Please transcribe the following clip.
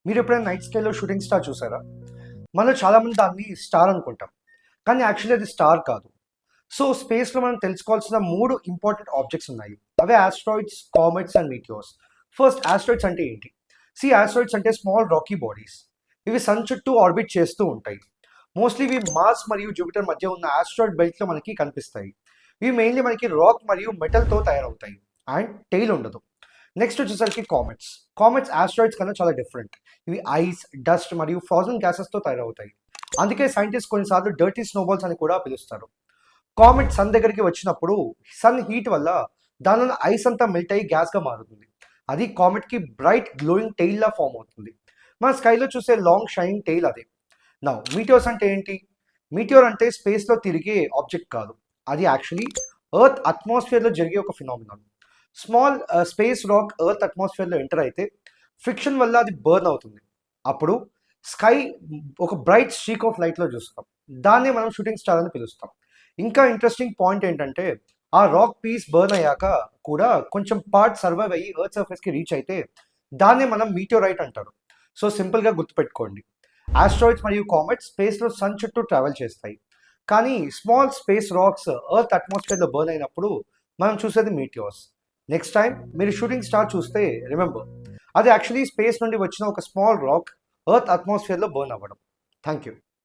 మీరు ఎప్పుడైనా night స్కైలో shooting star చూసారా? మనలో చాలామంది దాన్ని స్టార్ అనుకుంటాం. కానీ యాక్చువల్లీ అది స్టార్ కాదు. సో స్పేస్‌లో మనం తెలుసుకోవాల్సిన 3 ఇంపార్టెంట్ ఆబ్జెక్ట్స్ ఉన్నాయి. అవే asteroids, comets and meteors. First asteroids అంటే ఏంటి? ఆస్ట్రాయిడ్స్ అంటే స్మాల్ రాకీ బాడీస్. ఇవి సన్ చుట్టూ ఆర్బిట్ చేస్తూ ఉంటాయి. మోస్ట్లీ ఇవి మార్స్ మరియు జూపిటర్ మధ్య ఉన్న ఆస్ట్రాయిడ్ బెల్ట్‌లో మనకి కనిపిస్తాయి. ఇవి మెయిన్‌లీ మనకి రాక్ మరియు మెటల్‌తో తయారవుతాయి. అండ్ టెయిల్ ఉండదు. నెక్స్ట్ వచ్చేసరికి కామెట్స్. కామెట్స్ ఆస్ట్రాయిడ్స్ కన్నా చాలా డిఫరెంట్. ఇవి ఐస్, డస్ట్ మరియు ఫ్రోజన్ గ్యాసెస్‌తో తయారవుతాయి. అందుకే సైంటిస్ట్ కొన్నిసార్లు డర్టీ స్నోబాల్స్ అని కూడా పిలుస్తారు. కామెట్ సన్ దగ్గరికి వచ్చినప్పుడు సన్ హీట్ వల్ల దానిలో ఐస్ అంతా మెల్ట్ అయ్యి గ్యాస్‌గా మారుతుంది. అది కామెట్‌కి బ్రైట్ గ్లోయింగ్ టెయిల్‌లా ఫార్మ్ అవుతుంది. మన స్కైలో చూసే లాంగ్ షైనింగ్ టెయిల్ అదే. నౌ మీటియోర్స్ అంటే ఏంటి? మీటియోర్ అంటే స్పేస్‌లో తిరిగే ఆబ్జెక్ట్ కాదు. అది యాక్చువల్లీ ఎర్త్ అట్మాస్ఫియర్‌లో జరిగే ఒక phenomenon. Small space rock earth అట్మాస్ఫియర్‌లో ఎంటర్ అయితే ఫ్రిక్షన్ వల్ల అది బర్న్ అవుతుంది. అప్పుడు స్కై ఒక బ్రైట్ స్ట్రీక్ ఆఫ్ లైట్‌లో చూస్తాం. దాన్నే మనం షూటింగ్ స్టార్ అని పిలుస్తాం. ఇంకా ఇంట్రెస్టింగ్ పాయింట్ ఏంటంటే ఆ రాక్ పీస్ బర్న్ అయ్యాక కూడా కొంచెం పార్ట్ సర్వైవ్ అయ్యి ఎర్త్ సర్ఫేస్‌కి రీచ్ అయితే దాన్నే మనం మీటియోరైట్ అంటారు. సో సింపుల్‌గా గుర్తుపెట్టుకోండి. ఆస్ట్రాయిడ్స్ మరియు కామెట్స్ స్పేస్‌లో సన్ చుట్టూ ట్రావెల్ చేస్తాయి. కానీ స్మాల్ స్పేస్ రాక్స్ ఎర్త్ అట్మాస్ఫియర్‌లో బర్న్ అయినప్పుడు మనం చూసేది మీటియోర్స్. నెక్స్ట్ టైం మీరు షూటింగ్ స్టార్ చూస్తే రిమెంబర్, అది యాక్చువల్లీ స్పేస్ నుండి వచ్చిన ఒక స్మాల్ రాక్ ఎర్త్ అట్మాస్ఫియర్‌లో బర్న్ అవ్వడం. Thank you.